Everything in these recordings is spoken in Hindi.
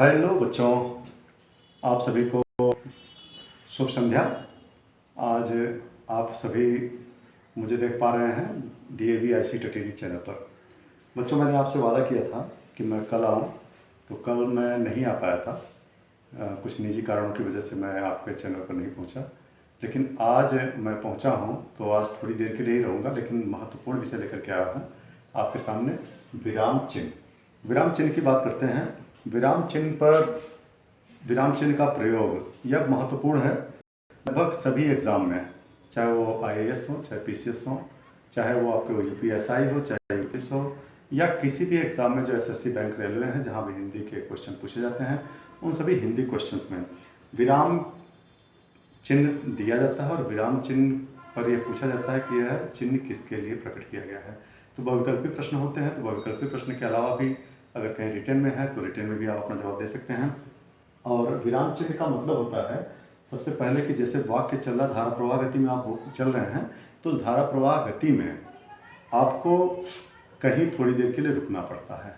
हेलो बच्चों, आप सभी को शुभ संध्या। आज आप सभी मुझे देख पा रहे हैं DAV ICT टीवी चैनल पर। बच्चों, मैंने आपसे वादा किया था कि मैं कल आऊं, तो कल मैं नहीं आ पाया था। कुछ निजी कारणों की वजह से मैं आपके चैनल पर नहीं पहुंचा, लेकिन आज मैं पहुंचा हूं। तो आज थोड़ी देर के लिए ही रहूँगा, लेकिन महत्वपूर्ण विषय लेकर के आया हूँ आपके सामने। विराम चिन्ह। विराम चिन्ह की बात करते हैं। विराम चिन्ह पर विराम चिन्ह का प्रयोग यह महत्वपूर्ण है लगभग सभी एग्ज़ाम में, चाहे वो IAS हो, चाहे PCS हो, चाहे वो आपके UPSI हो, चाहे UPS हो, या किसी भी एग्ज़ाम में जो SSC बैंक रेलवे है, जहाँ भी हिंदी के क्वेश्चन पूछे जाते हैं, उन सभी हिंदी क्वेश्चंस में विराम चिन्ह दिया जाता है। और विराम चिन्ह पर यह पूछा जाता है कि यह चिन्ह किसके लिए प्रकट किया गया है। तो बहुविकल्पी प्रश्न होते हैं, तो बहुविकल्पी प्रश्न के अलावा भी अगर कहीं रिटन में है तो रिटन में भी आप अपना जवाब दे सकते हैं। और विराम चिन्ह का मतलब होता है सबसे पहले कि जैसे वाक्य चल रहा, धारा प्रवाह गति में आप चल रहे हैं, तो धारा प्रवाह गति में आपको कहीं थोड़ी देर के लिए रुकना पड़ता है।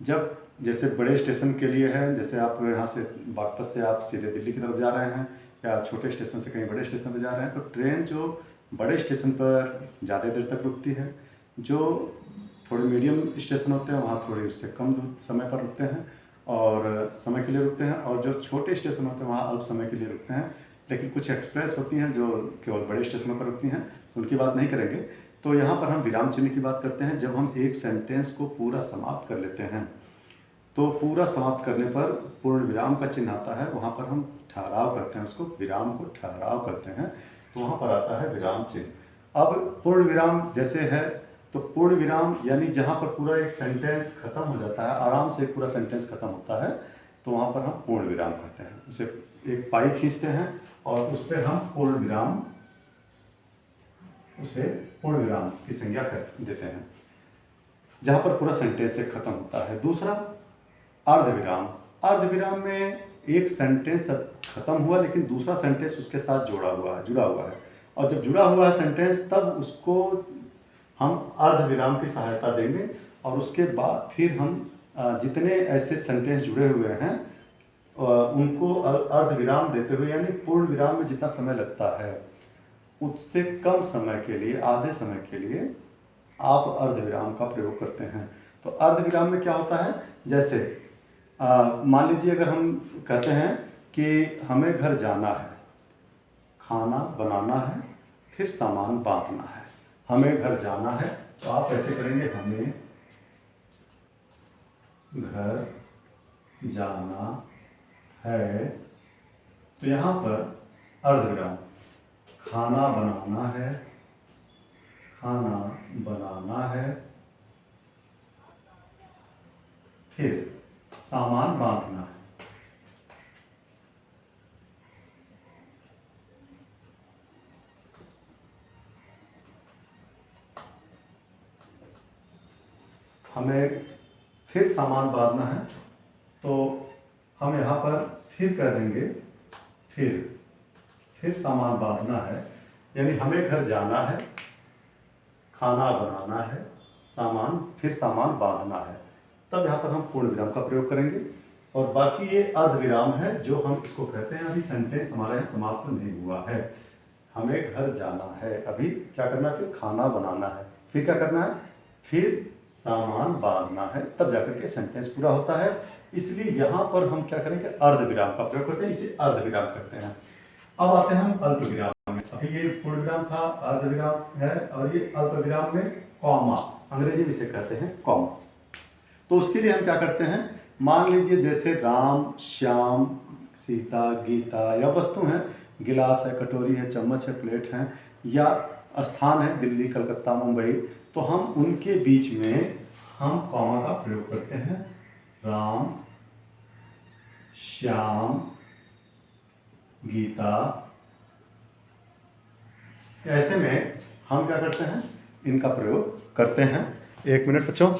जब जैसे बड़े स्टेशन के लिए है, जैसे आप यहाँ से बागपत से आप सीधे दिल्ली की तरफ जा रहे हैं, या छोटे स्टेशन से कहीं बड़े स्टेशन पर जा रहे हैं, तो ट्रेन जो बड़े स्टेशन पर ज़्यादा देर तक रुकती है, जो थोड़े मीडियम स्टेशन होते हैं वहाँ थोड़ी उससे कम समय पर रुकते हैं और समय के लिए रुकते हैं, और जो छोटे स्टेशन होते हैं वहाँ अल्प समय के लिए रुकते हैं। लेकिन कुछ एक्सप्रेस होती हैं जो केवल बड़े स्टेशनों पर रुकती हैं, तो उनकी बात नहीं करेंगे। तो यहाँ पर हम विराम चिन्ह की बात करते हैं। जब हम एक सेंटेंस को पूरा समाप्त कर लेते हैं, तो पूरा समाप्त करने पर पूर्ण विराम का चिन्ह आता है, वहाँ पर हम ठहराव करते हैं, उसको विराम को ठहराव करते हैं, तो वहाँ पर आता है विराम चिन्ह। अब पूर्ण विराम जैसे है, तो पूर्ण विराम यानी जहाँ पर पूरा एक सेंटेंस खत्म हो जाता है, आराम से एक पूरा सेंटेंस खत्म होता है, तो वहाँ पर हम पूर्ण विराम कहते हैं। उसे एक पाई खींचते हैं और उस पर हम पूर्ण विराम, उसे पूर्ण विराम की संज्ञा कर देते हैं, जहाँ पर पूरा सेंटेंस से खत्म होता है। दूसरा अर्धविराम। अर्धविराम में एक सेंटेंस खत्म हुआ, लेकिन दूसरा सेंटेंस उसके साथ जुड़ा हुआ है, और जब जुड़ा हुआ है सेंटेंस, तब उसको हम अर्धविराम की सहायता देंगे, और उसके बाद फिर हम जितने ऐसे सेंटेंस जुड़े हुए हैं उनको अर्धविराम देते हुए, यानी पूर्ण विराम में जितना समय लगता है उससे कम समय के लिए, आधे समय के लिए आप अर्धविराम का प्रयोग करते हैं। तो अर्धविराम में क्या होता है, जैसे मान लीजिए अगर हम कहते हैं कि हमें घर जाना है, खाना बनाना है, फिर सामान बांटना है। हमें घर जाना है, तो आप ऐसे करेंगे, हमें घर जाना है, तो यहाँ पर अर्धविराम। खाना बनाना है, खाना बनाना है, फिर सामान बांटना है। हमें फिर सामान बांधना है, तो हम यहाँ पर फिर कह देंगे, फिर सामान बांधना है, यानी हमें घर जाना है, खाना बनाना है, फिर सामान बांधना है। तब यहाँ पर हम पूर्ण विराम का प्रयोग करेंगे। और बाकी ये अर्धविराम है जो हम इसको कहते हैं, अभी सेंटेंस हमारा यहाँ समाप्त नहीं हुआ है। हमें घर जाना है, अभी क्या करना है, फिर खाना बनाना है, फिर क्या करना है, फिर सामान बांधना है, तब जाकर के सेंटेंस पूरा होता है। इसलिए यहाँ पर हम क्या करेंगे, अर्धविराम का प्रयोग करते हैं, इसे अर्धविराम करते हैं। अब आते हैं हम अल्पविराम में। अभी ये पूर्ण विराम था, अर्धविराम है, और ये अल्पविराम में कॉमा, अंग्रेजी में इसे कहते हैं कॉमा। तो उसके लिए हम क्या करते हैं, मान लीजिए जैसे राम, श्याम, सीता, गीता, या वस्तु हैं, गिलास है, कटोरी है, चम्मच है, प्लेट है, या स्थान है दिल्ली, कलकत्ता, मुंबई, तो हम उनके बीच में हम कॉमा का प्रयोग करते हैं। राम, श्याम, गीता। ऐसे में हम क्या करते हैं, इनका प्रयोग करते हैं। एक मिनट बच्चों।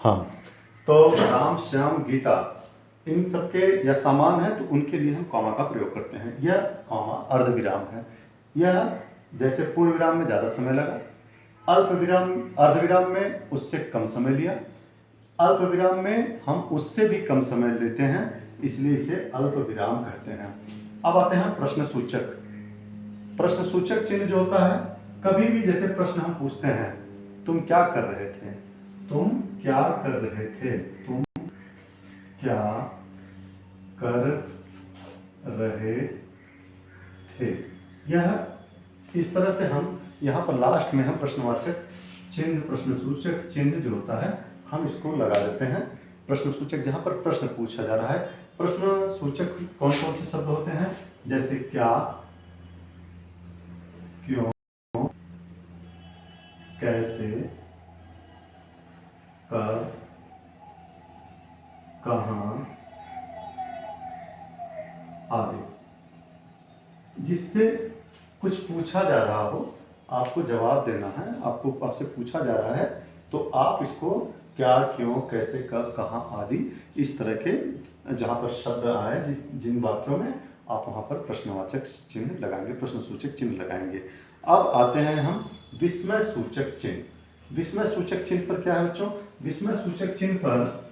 हाँ, तो राम, श्याम, गीता, इन सबके या सामान है, तो उनके लिए हम कॉमा का प्रयोग करते हैं। यह कॉमा अर्धविराम है। यह जैसे पूर्ण विराम में ज़्यादा समय लगा, अर्धविराम में उससे कम समय लिया, अल्प विराम में हम उससे भी कम समय लेते हैं, इसलिए इसे अल्प विराम कहते हैं। अब आते हैं प्रश्न सूचक। प्रश्न सूचक चिन्ह जो होता है, कभी भी जैसे प्रश्न हम पूछते हैं, तुम क्या कर रहे थे, तुम क्या कर रहे थे, तुम क्या कर रहे थे, यह इस तरह से हम यहाँ पर लास्ट में हम प्रश्नवाचक चिन्ह, प्रश्न सूचक चिन्ह जो होता है, हम इसको लगा देते हैं। प्रश्न सूचक जहाँ पर प्रश्न पूछा जा रहा है, प्रश्न सूचक कौन कौन से शब्द होते हैं, जैसे क्या, क्यों, कैसे, कब, कहाँ आदि। जिससे कुछ पूछा जा रहा हो, आपको जवाब देना है, आपसे पूछा जा रहा है, तो आप इसको क्या, क्यों, कैसे, कब, कहाँ आदि इस तरह के जहाँ पर शब्द आए, जिन वाक्यों में आप वहाँ पर प्रश्नवाचक चिन्ह लगाएंगे, प्रश्न सूचक चिन्ह लगाएंगे। अब आते हैं हम विस्मय सूचक चिन्ह। विस्मय सूचक चिन्ह पर क्या है बच्चों? विस्मय सूचक चिन्ह पर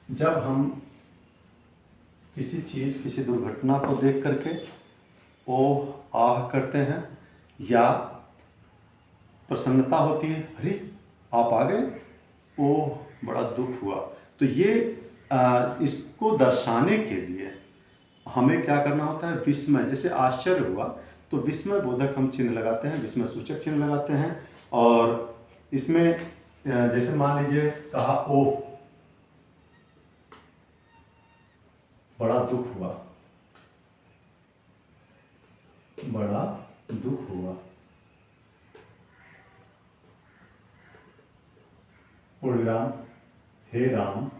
जब हम किसी चीज़, किसी दुर्घटना को देख करके ओह आह करते हैं, या प्रसन्नता होती है, अरे आप आ गए, ओह बड़ा दुख हुआ, तो ये इसको दर्शाने के लिए हमें क्या करना होता है, विस्मय, जैसे आश्चर्य हुआ तो विस्मय बोधक हम चिन्ह लगाते हैं, विस्मय सूचक चिन्ह लगाते हैं। और इसमें जैसे मान लीजिए कहा ओह बड़ा दुख हुआ, बड़ा दुख हुआ, पूर्णविराम, हे राम,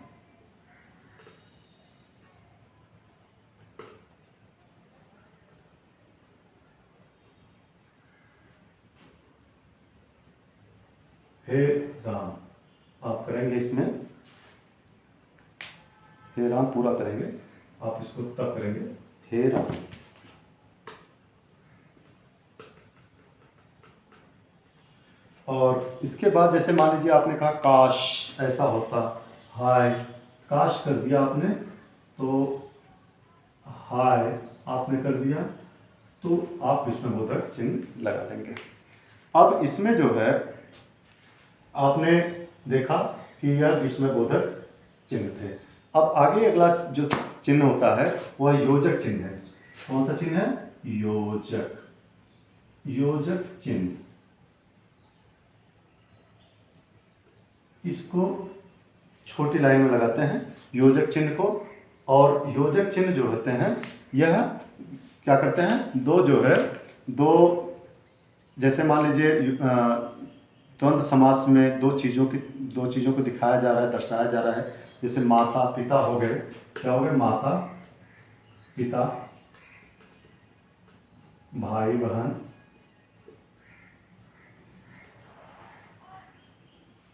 हे राम, आप करेंगे इसमें हे राम पूरा करेंगे, आप इसको तब करेंगे हे राम। और इसके बाद जैसे मान लीजिए आपने कहा काश ऐसा होता, हाय, काश कर दिया आपने, तो हाय आपने कर दिया, तो आप विस्मयबोधक चिन्ह लगा देंगे। अब इसमें जो है आपने देखा कि यह विस्मयबोधक चिन्ह थे। अब आगे अगला जो चिन्ह होता है वह योजक चिन्ह है। कौन सा चिन्ह है? योजक, योजक चिन्ह। इसको छोटी लाइन में लगाते हैं योजक चिन्ह को। और योजक चिन्ह जो होते हैं यह क्या करते हैं, दो जैसे मान लीजिए द्वंद्व समास में दो चीज़ों को दिखाया जा रहा है, दर्शाया जा रहा है। जैसे माता पिता हो गए, क्या हो गए, माता पिता, भाई बहन,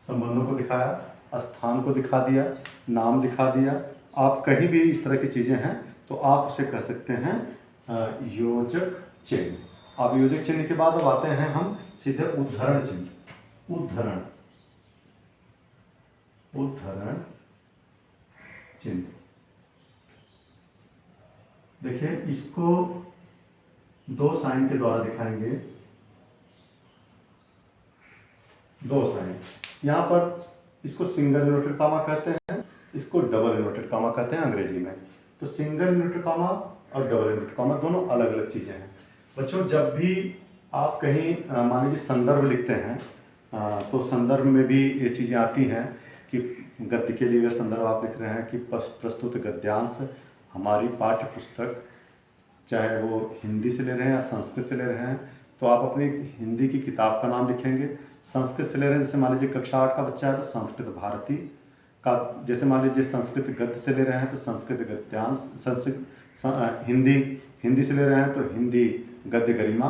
संबंधों को दिखाया, स्थान को दिखा दिया, नाम दिखा दिया। आप कहीं भी इस तरह की चीज़ें हैं तो आप उसे कह सकते हैं योजक चिन्ह। अब योजक चिन्ह के बाद अब आते हैं हम सीधे उद्धरण चिन्ह। उद्धरण चिन्ह, देखिए इसको दो साइन के द्वारा दिखाएंगे, दो साइन। यहाँ पर इसको सिंगल इन्वर्टेड कामा कहते हैं, इसको डबल इन्वर्टेड कामा कहते हैं अंग्रेजी में। तो सिंगल इन्वर्टेड कामा और डबल इन्वर्टेड कामा दोनों अलग अलग चीज़ें हैं। बच्चों जब भी आप कहीं मान लीजिए संदर्भ लिखते हैं तो संदर्भ में भी ये चीज़ें आती हैं कि गद्य के लिए अगर संदर्भ आप लिख रहे हैं कि प्रस्तुत गद्यांश हमारी पाठ्य पुस्तक, चाहे वो हिंदी से ले रहे हैं या संस्कृत से ले रहे हैं, तो आप अपनी हिंदी की किताब का नाम लिखेंगे। संस्कृत से ले रहे हैं, जैसे मान लीजिए कक्षा 8 का बच्चा है तो संस्कृत भारती का, जैसे मान लीजिए संस्कृत गद्य से ले रहे हैं तो संस्कृत गद्यांश, संस्कृत हिंदी से ले रहे हैं तो हिंदी गद्य गरिमा,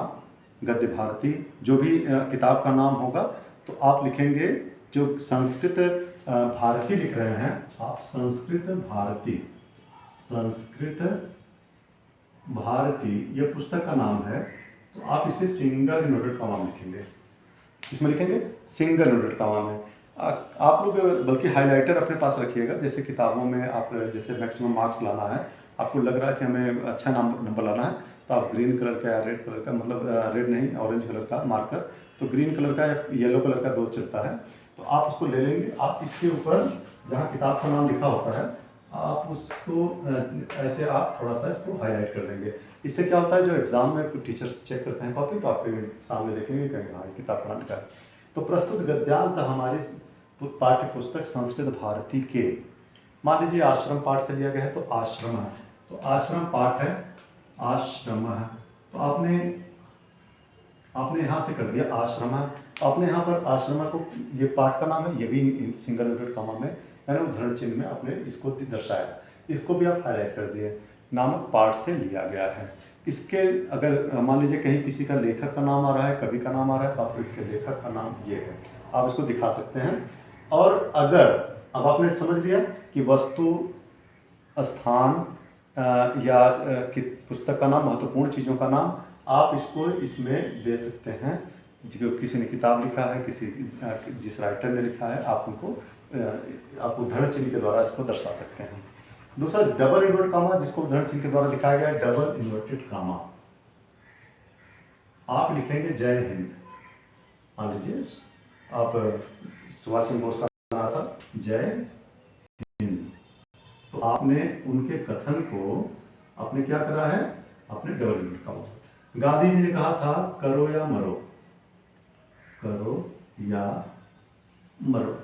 गद्य भारती, जो भी किताब का नाम होगा तो आप लिखेंगे। जो संस्कृत भारती लिख रहे हैं आप, संस्कृत भारती ये पुस्तक का नाम है, तो आप इसे सिंगल इन्वर्टेड कॉमा में लिखेंगे। इसमें लिखेंगे सिंगल इन्वर्टेड कॉमा में। आप लोग बल्कि हाइलाइटर अपने पास रखिएगा। जैसे किताबों में आप जैसे मैक्सिमम मार्क्स लाना है, आपको लग रहा है कि हमें अच्छा नंबर लाना है, तो आप ग्रीन कलर का या रेड कलर का, मतलब रेड नहीं, ऑरेंज कलर का मार्कर, तो ग्रीन कलर का या येलो कलर का 2 चलता है, तो आप उसको ले लेंगे। आप इसके ऊपर जहाँ किताब का नाम लिखा होता है, आप उसको ऐसे आप थोड़ा सा इसको हाईलाइट कर देंगे। इससे क्या होता है, जो एग्ज़ाम में टीचर्स चेक करते हैं कॉपी, तो आपके सामने देखेंगे कहीं हाँ किताब का नाम लिखा है। तो प्रस्तुत गद्यांश हमारी पाठ्य पुस्तक संस्कृत भारती के, मान लीजिए आश्रम पाठ से लिया गया है, तो आश्रम है, तो आश्रम पाठ है, आश्रम है, तो आपने आपने यहाँ से कर दिया आश्रम है, आपने यहाँ पर आश्रम को, ये पाठ का नाम है, ये भी सिंगल इन्वर्टेड कॉमा में यानी उद्धरण चिन्ह में आपने इसको दर्शाया, इसको भी आप हाईलाइट कर दिए, नामक पाठ से लिया गया है। इसके अगर मान लीजिए कहीं किसी का लेखक का नाम आ रहा है, कवि का नाम आ रहा है, तो आपको इसके लेखक का नाम ये है, आप इसको दिखा सकते हैं। और अगर अब आपने समझ लिया कि वस्तु, स्थान या कि पुस्तक का नाम, महत्वपूर्ण चीज़ों का नाम, आप इसको इसमें दे सकते हैं। जो किसी ने किताब लिखा है, जिस राइटर ने लिखा है, आप उनको आप उद्धरण चिन्ह के द्वारा इसको दर्शा सकते हैं। दूसरा डबल इन्वर्टेड कामा, जिसको उद्धरण चिन्ह के द्वारा दिखाया गया है, डबल इन्वर्टेड कामा। आप लिखेंगे जय हिंद, मान लीजिए आप सुभाष चंद्र बोस का नाम था जय हिंद, तो आपने उनके कथन को आपने क्या करा है, आपने double inverted comma. Gandhi ji ने कहा था करो या मरो, करो या मरो,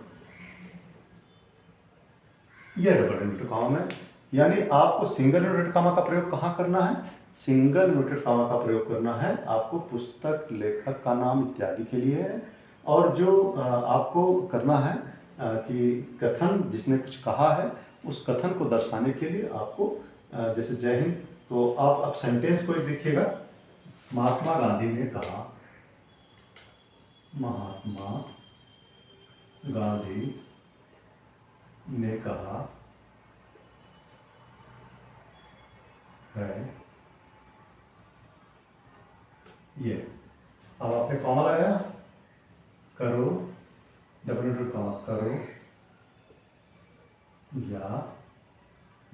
यह डबल इन्वर्टेड कामा में। यानी आपको सिंगल इन्वर्टेड कामा का प्रयोग कहाँ करना है, सिंगल इन्वर्टेड कामा का प्रयोग करना है आपको पुस्तक, लेखक का नाम इत्यादि के लिए है। और जो आपको करना है कि कथन जिसने कुछ कहा है, उस कथन को दर्शाने के लिए आपको जैसे जय हिंद, तो आप अब सेंटेंस को एक देखिएगा, महात्मा गांधी ने कहा, महात्मा गांधी ने कहा है, ये अब आपने कॉमा लगाया, करो डबल इन्वर्टेड कॉमा, करो या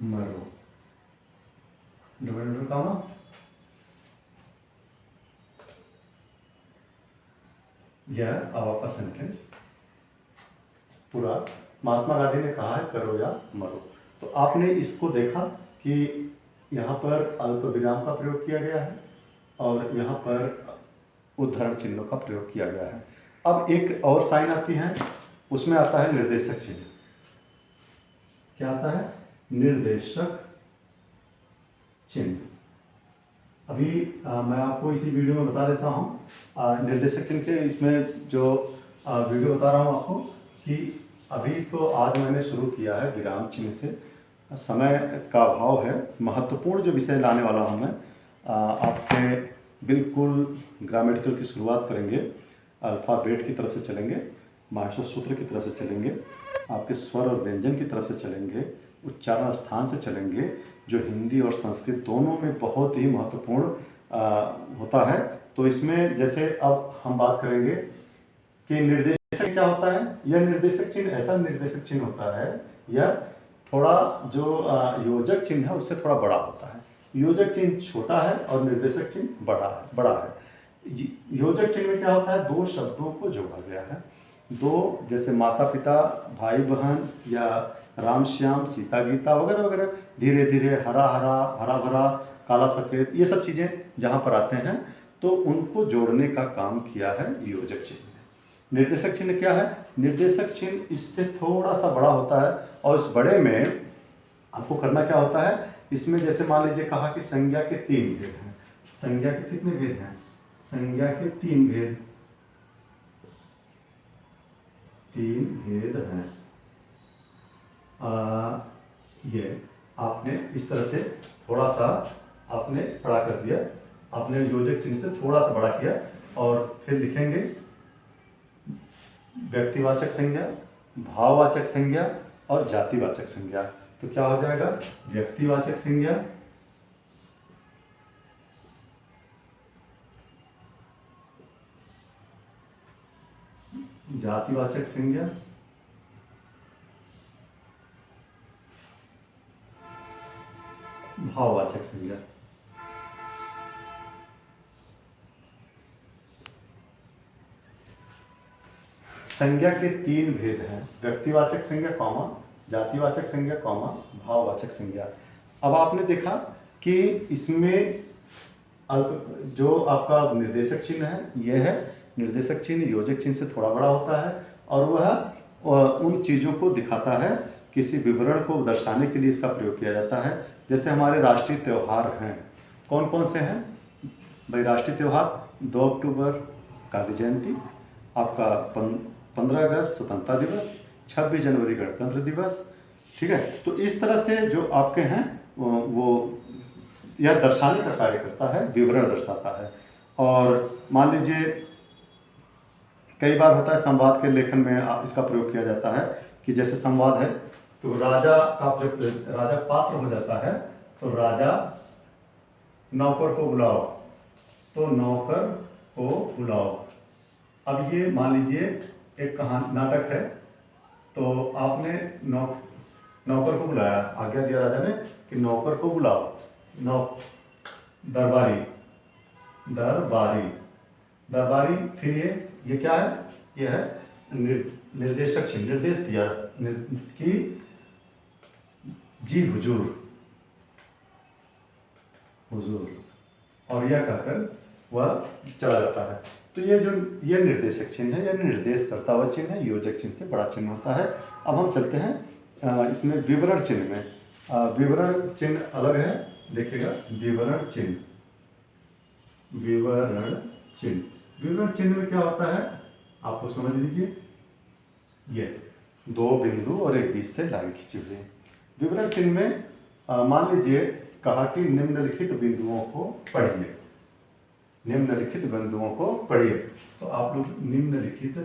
मरो, डबल इन्वर्टेड कॉमा, यह अब आपका सेंटेंस पूरा, महात्मा गांधी ने कहा है करो या मरो। तो आपने इसको देखा कि यहाँ पर अल्प विराम का प्रयोग किया गया है और यहाँ पर उद्धरण चिन्हों का प्रयोग किया गया है। अब एक और साइन आती है, उसमें आता है निर्देशक चिन्ह। क्या आता है, निर्देशक चिन्ह। अभी मैं आपको इसी वीडियो में बता देता हूँ निर्देशक चिन्ह के, इसमें जो वीडियो बता रहा हूँ आपको कि अभी तो आज मैंने शुरू किया है विराम चिन्ह से, समय का अभाव है, महत्वपूर्ण जो विषय लाने वाला हूँ मैं आपके बिल्कुल ग्रामेटिकल की शुरुआत करेंगे, अल्फ़ाबेट की तरफ से चलेंगे, माशा सूत्र की तरफ से चलेंगे, आपके स्वर और व्यंजन की तरफ से चलेंगे, उच्चारण स्थान से चलेंगे, जो हिंदी और संस्कृत दोनों में बहुत ही महत्वपूर्ण होता है। तो इसमें जैसे अब हम बात करेंगे कि निर्देशक क्या होता है। यह निर्देशक चिन्ह ऐसा निर्देशक चिन्ह होता है, यह थोड़ा जो योजक चिन्ह है उससे थोड़ा बड़ा होता है। योजक चिन्ह छोटा है और निर्देशक चिन्ह बड़ा है। योजक चिन्ह में क्या होता है, दो शब्दों को जोड़ा गया है, दो जैसे माता पिता, भाई बहन, या राम श्याम, सीता गीता वगैरह वगैरह, धीरे धीरे, हरा हरा, हरा भरा, काला सफ़ेद, ये सब चीज़ें जहाँ पर आते हैं तो उनको जोड़ने का काम किया है योजक चिन्ह। निर्देशक चिन्ह क्या है, निर्देशक चिन्ह इससे थोड़ा सा बड़ा होता है और इस बड़े में आपको करना क्या होता है, इसमें जैसे मान लीजिए कहा कि संज्ञा के 3 भेद हैं। संज्ञा के कितने भेद हैं, संज्ञा के 3 भेद, 3 भेद हैं। ये आपने इस तरह से थोड़ा सा आपने बड़ा कर दिया, आपने योजक चिन्ह से थोड़ा सा बड़ा किया और फिर लिखेंगे व्यक्तिवाचक संज्ञा, भाववाचक संज्ञा और जातिवाचक संज्ञा। तो क्या हो जाएगा, व्यक्तिवाचक संज्ञा, जातिवाचक संज्ञा भाववाचक संज्ञा। संज्ञा के तीन भेद हैं, व्यक्तिवाचक संज्ञा कॉमा, जातिवाचक संज्ञा कॉमा, भाववाचक संज्ञा। अब आपने देखा कि इसमें जो आपका निर्देशक चिन्ह है यह है, निर्देशक चिन्ह योजक चिन्ह से थोड़ा बड़ा होता है और वह उन चीज़ों को दिखाता है, किसी विवरण को दर्शाने के लिए इसका प्रयोग किया जाता है। जैसे हमारे राष्ट्रीय त्यौहार हैं, कौन कौन से हैं भाई? राष्ट्रीय त्यौहार 2 अक्टूबर गांधी जयंती, आपका 15 अगस्त स्वतंत्रता दिवस, 26 जनवरी गणतंत्र दिवस, ठीक है। तो इस तरह से जो आपके हैं वो यह दर्शाने का कार्य करता है, विवरण दर्शाता है। और मान लीजिए कई बार होता है संवाद के लेखन में इसका प्रयोग किया जाता है कि जैसे संवाद है तो राजा का जब राजा पात्र हो जाता है तो राजा नौकर को बुलाओ, तो नौकर को बुलाओ। अब ये मान लीजिए एक कहानी नाटक है, तो आपने नौकर को बुलाया, आज्ञा दिया राजा ने कि नौकर को बुलाओ, दरबारी दरबारी दरबारी। फिर ये क्या है? ये है निर्देशक चिन्ह, निर्देश दिया कि जी हुजूर, हुजूर, और यह कहकर वह चला जाता है। तो ये निर्देशक चिन्ह है, यह निर्देश करता हुआ चिन्ह है, योजक चिन्ह से बड़ा चिन्ह होता है। अब हम चलते हैं इसमें विवरण चिन्ह में। विवरण चिन्ह अलग है, देखिएगा विवरण चिन्ह। विवरण चिन्ह, विवरण चिन्ह में क्या होता है आपको समझ लीजिए, ये 2 बिंदु और एक बीच से लाइन खींची हुई है। विवरण चिन्ह में मान लीजिए कहा कि निम्नलिखित बिंदुओं को पढ़िए, निम्नलिखित बिंदुओं को पढ़िए। तो आप लोग निम्नलिखित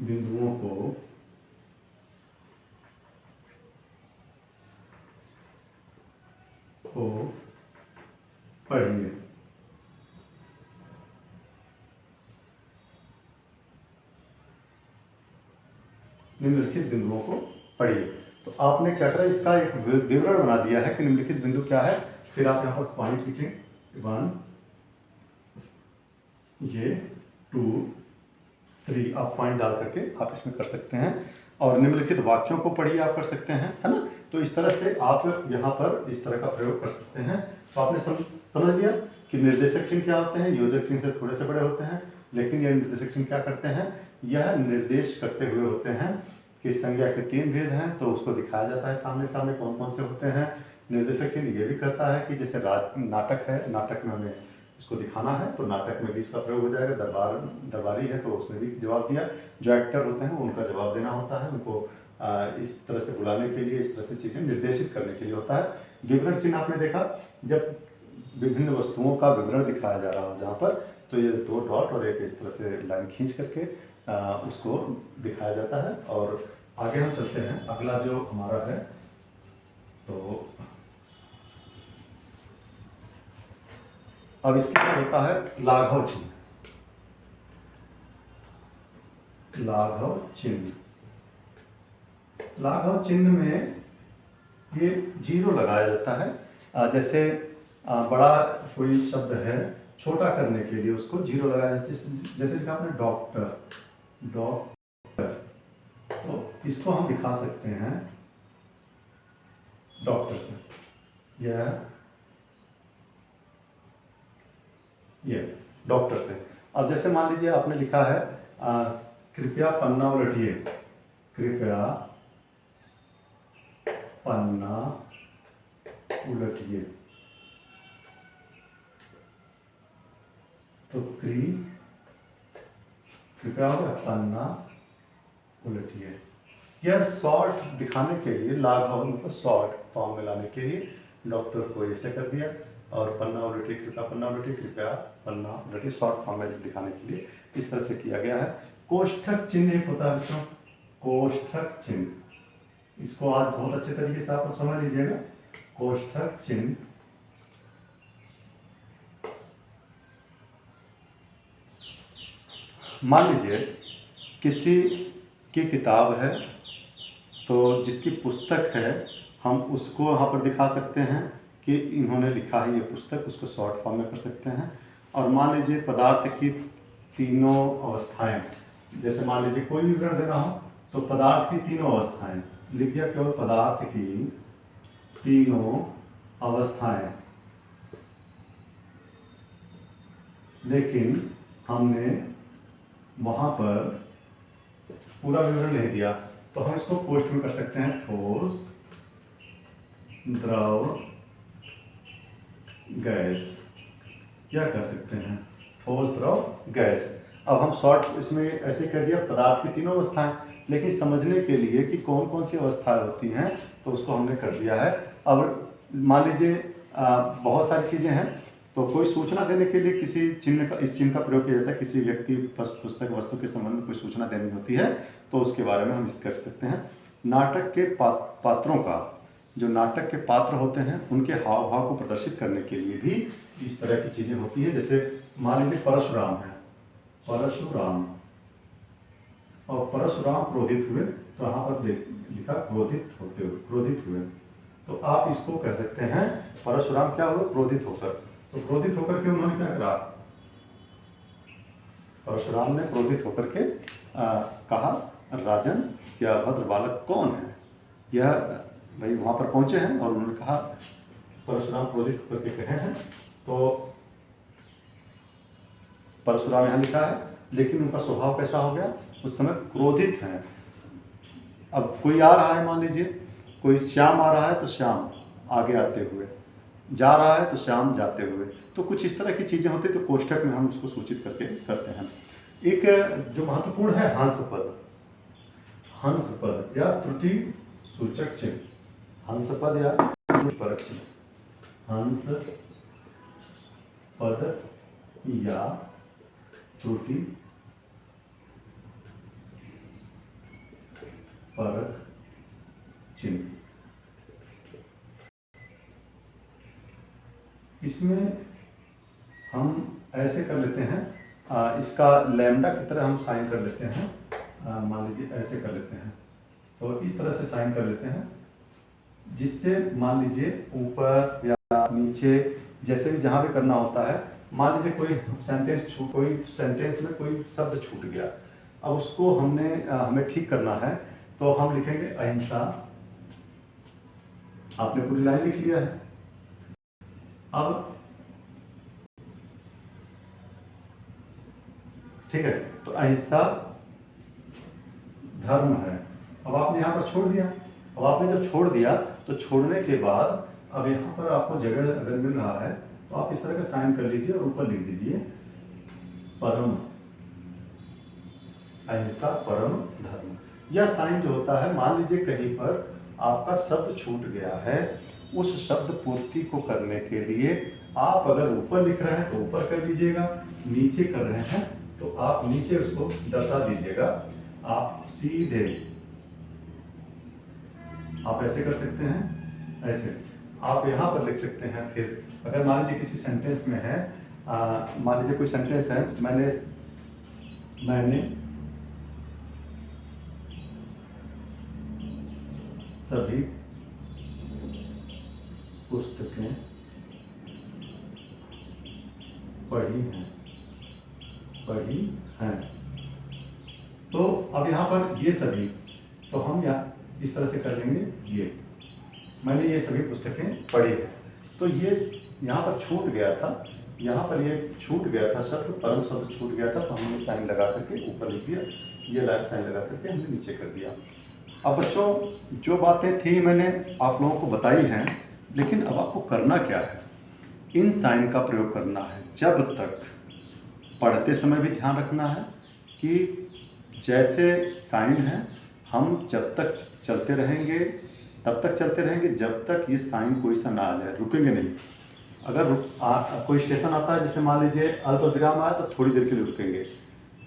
बिंदुओं को पढ़िए। निम्नलिखित बिंदुओं को पढ़िए। तो आपने क्या करा, इसका एक विवरण बना दिया है कि निम्नलिखित बिंदु क्या है। फिर आप यहाँ पर पॉइंट लिखें, 1 ये 2 3, आप पॉइंट डाल करके आप इसमें कर सकते हैं। और निम्नलिखित वाक्यों को पढ़िए आप कर सकते हैं, है ना। तो इस तरह से आप यहाँ पर इस तरह का प्रयोग कर सकते हैं। तो आपने समझ लिया कि निर्देशक चिन्ह क्या होते हैं, योजक चिन्ह से थोड़े से बड़े होते हैं, लेकिन यह निर्देशक चिन्ह क्या करते हैं, यह निर्देश करते हुए होते हैं कि संज्ञा के 3 भेद हैं, तो उसको दिखाया जाता है सामने सामने कौन कौन से होते हैं। निर्देशक चिन्ह ये भी कहता है कि जैसे नाटक है, नाटक में हमें इसको दिखाना है तो नाटक में भी इसका प्रयोग हो जाएगा। दरबारी है तो उसने भी जवाब दिया। जो एक्टर होते हैं उनका जवाब देना होता है, उनको इस तरह से बुलाने के लिए, इस तरह से चीज़ें निर्देशित करने के लिए होता है। विवरण चिन्ह आपने देखा, जब विभिन्न वस्तुओं का विवरण दिखाया जा रहा हो जहाँ पर, तो ये 2 डॉट और एक इस तरह से लाइन खींच करके उसको दिखाया जाता है। और आगे हम चलते हैं, अगला जो हमारा है तो अब इसके बाद होता है लाघव चिन्ह। लाघव चिन्ह, लाघव चिन्ह में ये 0 लगाया जाता है। जैसे बड़ा कोई शब्द है, छोटा करने के लिए उसको 0 लगाया जाता है। जैसे लिखा आपने डॉक्टर, डॉक्टर, तो इसको हम दिखा सकते हैं डॉक्टर से, ये डॉक्टर से। अब जैसे मान लीजिए आपने लिखा है कृपया पन्ना उलटिए, कृपया पन्ना उलटिए, तो कृपया हो गया पन्ना उलटिए। यह शॉर्ट दिखाने के लिए, लाघव मतलब शॉर्ट फॉर्म में लाने के लिए डॉक्टर को ऐसे कर दिया, और पन्ना उलटिए, कृपया पन्ना उलटिए, कृपया पन्ना उलटिए, शॉर्ट फॉर्म में दिखाने के लिए इस तरह से किया गया है। कोष्ठक चिन्ह एक होता है बच्चों, कोष्ठक चिन्ह, इसको आज बहुत अच्छे तरीके से आप लोग समझ लीजिएगा। कोष्ठक चिन्ह मान लीजिए किसी की किताब है, तो जिसकी पुस्तक है हम उसको यहाँ पर दिखा सकते हैं कि इन्होंने लिखा है ये पुस्तक, उसको शॉर्ट फॉर्म में कर सकते हैं। और मान लीजिए पदार्थ की तीनों अवस्थाएं, जैसे मान लीजिए कोई विवरण देना हो तो पदार्थ की तीनों अवस्थाएं लिख दिया, केवल पदार्थ की तीनों अवस्थाएं। लेकिन हमने वहाँ पर पूरा विवरण नहीं दिया, तो हम इसको पोस्ट में कर सकते हैं, ठोस, द्रव, गैस, क्या कह सकते हैं, ठोस, द्रव, गैस। अब हम शॉर्ट इसमें ऐसे कह दिया पदार्थ की तीनों अवस्थाएं, लेकिन समझने के लिए कि कौन कौन सी अवस्थाएं होती हैं तो उसको हमने कर दिया है। अब मान लीजिए बहुत सारी चीज़ें हैं, तो कोई सूचना देने के लिए किसी चिन्ह का, इस चिन्ह का प्रयोग किया जाता है। किसी व्यक्ति, पुस्तक, वस्तु के संबंध में कोई सूचना देनी होती है तो उसके बारे में हम इस कर सकते हैं। नाटक के पात्रों का, जो नाटक के पात्र होते हैं उनके हाव भाव को प्रदर्शित करने के लिए भी इस तरह की चीज़ें होती है। जैसे मान लीजिए परशुराम है, परशुराम, और परशुराम क्रोधित हुए, तो यहाँ पर लिखा क्रोधित होते हुए, क्रोधित हुए, तो आप इसको कह सकते हैं परशुराम क्या हुए, क्रोधित होकर। तो क्रोधित होकर के उन्होंने क्या करा, परशुराम ने क्रोधित होकर के कहा, राजन क्या भद्र बालक कौन है। यह भाई वहाँ पर पहुँचे हैं और उन्होंने कहा, परशुराम क्रोधित होकर के कहे हैं, तो परशुराम यहाँ लिखा है, लेकिन उनका स्वभाव कैसा हो गया, उस समय क्रोधित हैं। अब कोई आ रहा है, मान लीजिए कोई श्याम आ रहा है, तो श्याम आगे आते हुए, जा रहा है तो श्याम जाते हुए, तो कुछ इस तरह की चीज़ें होती है, तो कोष्ठक में हम उसको सूचित करके करते हैं। एक जो महत्वपूर्ण है, हंस पद, हंस पद या त्रुटि सूचक चिन्ह, हंस पद या परक चिन्ह, हंस पद या त्रुटि परक चिन्ह। इसमें हम ऐसे कर लेते हैं, इसका लैम्डा की तरह हम साइन कर लेते हैं, मान लीजिए ऐसे कर लेते हैं, तो इस तरह से साइन कर लेते हैं, जिससे मान लीजिए ऊपर या नीचे जैसे भी जहाँ भी करना होता है, मान लीजिए कोई सेंटेंस में कोई शब्द छूट गया, अब उसको हमें ठीक करना है, तो हम लिखेंगे अहिंसा। आपने पूरी लाइन लिख लिया है। अब ठीक है, तो अहिंसा धर्म है। अब आपने यहाँ पर छोड़ दिया, अब आपने जब छोड़ दिया तो छोड़ने के बाद अब यहाँ पर आपको जगह अगर मिल रहा है तो आप इस तरह का साइन कर लीजिए और ऊपर लिख दीजिए परम, अहिंसा परम धर्म। यह साइन जो होता है, मान लीजिए कहीं पर आपका शब्द छूट गया है, उस शब्द पूर्ति को करने के लिए आप अगर ऊपर लिख रहे हैं तो ऊपर कर लीजिएगा, नीचे कर रहे हैं तो आप नीचे उसको दर्शा दीजिएगा। आप सीधे आप ऐसे कर सकते हैं, ऐसे आप यहाँ पर लिख सकते हैं। फिर अगर मान लीजिए किसी सेंटेंस में है, मान लीजिए कोई सेंटेंस है, मैंने सभी पुस्तकें पढ़ी हैं, तो अब यहाँ पर ये सभी, तो हम यहाँ इस तरह से कर लेंगे, ये मैंने ये सभी पुस्तकें पढ़ी हैं। तो ये यहाँ पर छूट गया था, यहाँ पर ये छूट गया था शब्द, परम शब्द छूट गया था, तो हमने साइन लगा करके ऊपर लिख दिया, ये लाइन साइन लगा करके हमने नीचे कर दिया। अब बच्चों जो बातें थी मैंने आप लोगों को बताई हैं, लेकिन अब आपको करना क्या है, इन साइन का प्रयोग करना है। जब तक पढ़ते समय भी ध्यान रखना है कि जैसे साइन है, हम जब तक चलते रहेंगे तब तक चलते रहेंगे जब तक ये साइन कोई सा ना आ जाए, रुकेंगे नहीं। अगर कोई स्टेशन आता है, जैसे मान लीजिए अल्प विराम आया तो थोड़ी देर के लिए रुकेंगे,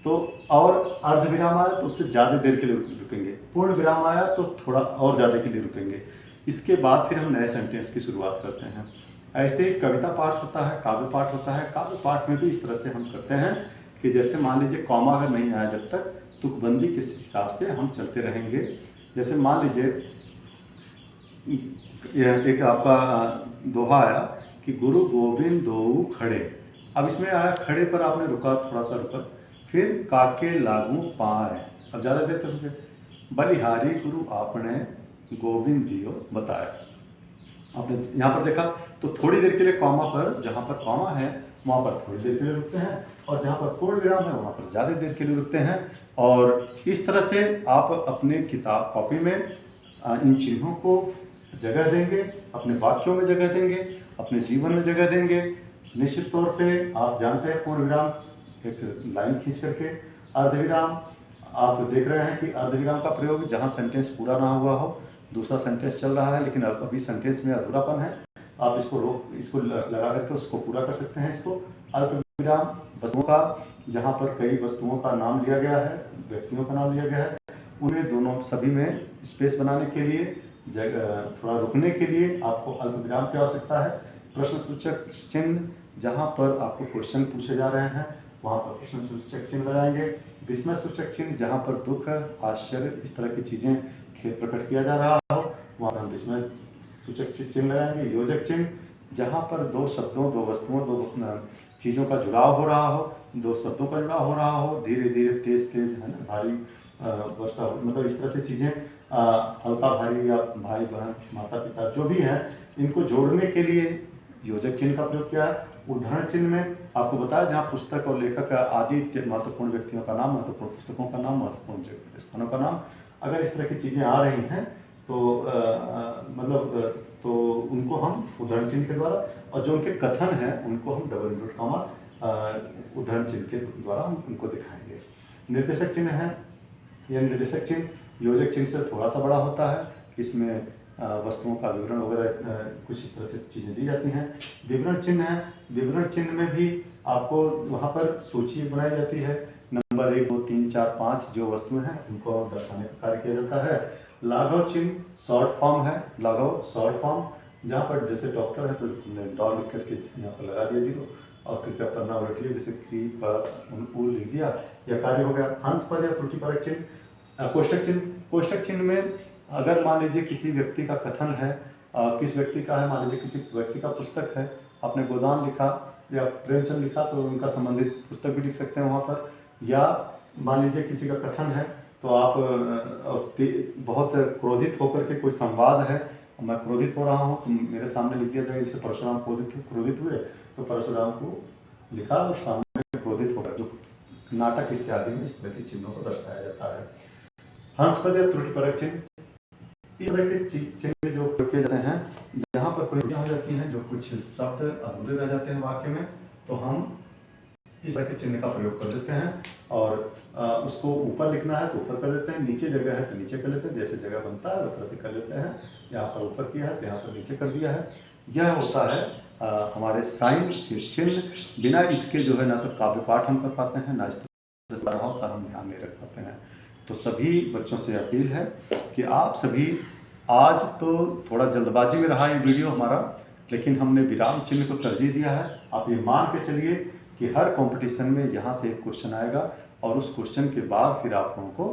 तो और अर्ध विराम आया तो उससे ज़्यादा देर के लिए रुकेंगे, पूर्ण विराम आया तो थोड़ा और ज़्यादा के लिए रुकेंगे। इसके बाद फिर हम नए सेंटेंस की शुरुआत करते हैं। ऐसे कविता पाठ होता है, काव्य पाठ होता है। काव्य पाठ में भी इस तरह से हम करते हैं कि जैसे मान लीजिए कॉमा अगर नहीं आया जब तक, तुकबंदी के हिसाब से हम चलते रहेंगे। जैसे मान लीजिए यह एक आपका दोहा आया कि गुरु गोविंद दोऊ खड़े। अब इसमें आया खड़े पर आपने रुका, थोड़ा सा रुका, फिर काके लागू पाए, अब ज़्यादा देर तक रुके। बलिहारी गुरु आपने गोविंद दियो बताए। आपने यहाँ पर देखा तो थोड़ी देर के लिए कॉमा पर, जहाँ पर कॉमा है वहाँ पर थोड़ी देर के लिए रुकते हैं, और जहाँ पर पूर्ण विराम है वहाँ पर ज़्यादा देर के लिए रुकते हैं। और इस तरह से आप अपने किताब कॉपी में इन चिन्हों को जगह देंगे, अपने वाक्यों में जगह देंगे, अपने जीवन में जगह देंगे। निश्चित तौर पे आप जानते हैं पूर्ण विराम, एक लाइन खींच करके अर्धविराम। आप देख रहे हैं कि अर्धविराम का प्रयोग जहाँ सेंटेंस पूरा ना हुआ हो, दूसरा सेंटेंस चल रहा है लेकिन अभी सेंटेंस में अधूरापन है, आप इसको लगा करके उसको पूरा कर सकते हैं। इसको अल्प विराम वस्तुओं का, जहाँ पर कई वस्तुओं का नाम लिया गया है, व्यक्तियों का नाम लिया गया है, उन्हें दोनों सभी में स्पेस बनाने के लिए, थोड़ा रुकने के लिए आपको अल्प विराम की आवश्यकता है। प्रश्न सूचक चिन्ह, जहाँ पर आपको क्वेश्चन पूछे जा रहे हैं वहाँ पर प्रश्न सूचक चिन्ह लगाएंगे। विस्मय सूचक चिन्ह, जहाँ पर दुख, आश्चर्य, इस तरह की चीज़ें खेद प्रकट किया जा रहा हो वहाँ पर हम विस्मय सूचक चिन्ह लगाएंगे। योजक चिन्ह, जहाँ पर दो शब्दों, दो वस्तुओं, दो चीज़ों का जुड़ाव हो रहा हो, दो शब्दों का जुड़ाव हो रहा हो, धीरे धीरे, तेज तेज, है ना, भारी वर्षा, मतलब इस तरह से चीज़ें, हल्का भारी, या भाई बहन, माता पिता, जो भी है, इनको जोड़ने के लिए योजक चिन्ह का प्रयोग किया है। उदाहरण चिन्ह में आपको बताया जहाँ पुस्तक और लेखक आदि महत्वपूर्ण व्यक्तियों का नाम, महत्वपूर्ण पुस्तकों का नाम, महत्वपूर्ण स्थानों का नाम, अगर इस तरह की चीज़ें आ रही हैं तो तो उनको हम उदाहरण चिन्ह के द्वारा, और जो उनके कथन हैं उनको हम डबल इनवर्ट कॉमा उदाहरण चिन्ह के द्वारा हम उनको दिखाएंगे। निर्देशक चिन्ह है, यह निर्देशक चिन्ह योजक चिन्ह से थोड़ा सा बड़ा होता है। इसमें वस्तुओं का विवरण वगैरह कुछ इस तरह से चीज़ें दी जाती हैं। विवरण चिन्ह है, विवरण चिन्ह में भी आपको वहाँ पर सूची बनाई जाती है, नंबर 1, 2, 3, 4, 5 जो वस्तुएं हैं उनको दर्शाने का कार्य किया जाता है। लाघव चिन्ह शॉर्ट फॉर्म है, लाघव शॉर्ट फॉर्म, जहाँ पर जैसे डॉक्टर है तो डॉ लिख करके यहाँ पर लगा दिया 0, और कृपया पन्ना उलटिए, जैसे क्री पर उ लिख दिया, यह कार्य हो गया। हंस पद या त्रुटि परक चिन्ह। कोष्ठक चिन्ह, कोष्ठक चिन्ह में अगर मान लीजिए किसी व्यक्ति का कथन है, किस व्यक्ति का है, मान लीजिए किसी व्यक्ति का पुस्तक है, आपने गोदान लिखा या प्रेमचंद लिखा तो उनका संबंधित पुस्तक भी लिख सकते हैं वहाँ पर। या मान लीजिए किसी का कथन है तो आप बहुत क्रोधित होकर के कोई संवाद है, मैं क्रोधित हो रहा हूँ तो मेरे सामने लिख दिया जाए, जैसे परशुराम क्रोधित हुए तो परशुराम को लिखा और सामने क्रोधित होकर, जो नाटक इत्यादि में इस तरह के चिन्हों को दर्शाया जाता है। हंस पद या त्रुटि परक चिन्ह, इस तरह के चिन्ह जो प्रयोग किए जाते हैं, यहाँ पर कोई हो जाती हैं, जो कुछ शब्द अधूरे रह जाते हैं वाक्य में, तो हम इस तरह के चिन्ह का प्रयोग कर देते हैं। और उसको ऊपर लिखना है तो ऊपर कर देते हैं, नीचे जगह है तो नीचे कर लेते हैं, जैसे जगह बनता है उस तरह से कर लेते हैं। यहाँ पर ऊपर किया है तो यहाँ पर नीचे कर दिया है। यह होता है हमारे साइन के चिन्ह। बिना इसके जो है ना तो काव्य पाठ हम कर पाते हैं, ना इस तरह से का हम ध्यान नहीं रख पाते हैं। तो सभी बच्चों से अपील है कि आप सभी, आज तो थोड़ा जल्दबाजी में रहा ये वीडियो हमारा, लेकिन हमने विराम चिन्ह को तरजीह दिया है। आप ये मान के चलिए कि हर कंपटीशन में यहाँ से एक क्वेश्चन आएगा और उस क्वेश्चन के बाद फिर आप लोगों को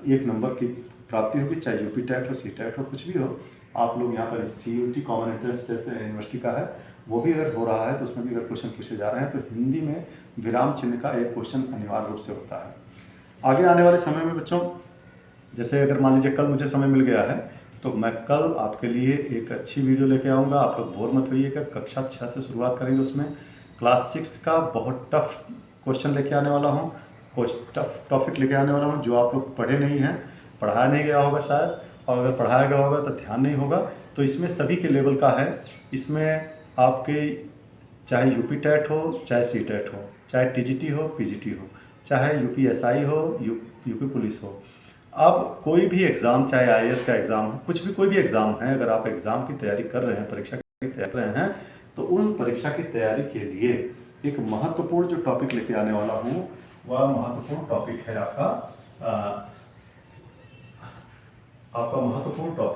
1 नंबर की प्राप्ति होगी, चाहे यूपी टेट हो, सी टेट हो, कुछ भी हो। आप लोग यहाँ पर CUT common entrance test university का है, वो भी अगर हो रहा है तो उसमें भी अगर क्वेश्चन पूछे जा रहे हैं तो हिंदी में विराम चिन्ह का एक क्वेश्चन अनिवार्य रूप से होता है। आगे आने वाले समय में बच्चों, जैसे अगर मान लीजिए कल मुझे समय मिल गया है तो मैं कल आपके लिए एक अच्छी वीडियो लेके आऊँगा। आप लोग बोर मत होइएगा, कक्षा 6 से शुरुआत करेंगे। उसमें क्लास 6 का बहुत टफ क्वेश्चन लेके आने वाला हूँ, कुछ टफ टॉपिक लेके आने वाला हूँ जो आप लोग पढ़े नहीं हैं, पढ़ाया नहीं गया होगा शायद, और अगर पढ़ाया गया होगा तो ध्यान नहीं होगा। तो इसमें सभी के लेवल का है। इसमें आपके चाहे यूपी टेट हो, चाहे सी टेट हो, चाहे TGT हो, PGT हो, चाहे UPSI हो, यूपी पुलिस हो। अब कोई भी एग्ज़ाम, चाहे IAS का एग्ज़ाम हो, कुछ भी कोई भी एग्ज़ाम है, अगर आप एग्ज़ाम की तैयारी कर रहे हैं, परीक्षा की तैयारी कर रहे हैं, तो उन परीक्षा की तैयारी के लिए एक महत्वपूर्ण जो टॉपिक लेके आने वाला हूँ, वह महत्वपूर्ण टॉपिक है आपका महत्वपूर्ण टॉपिक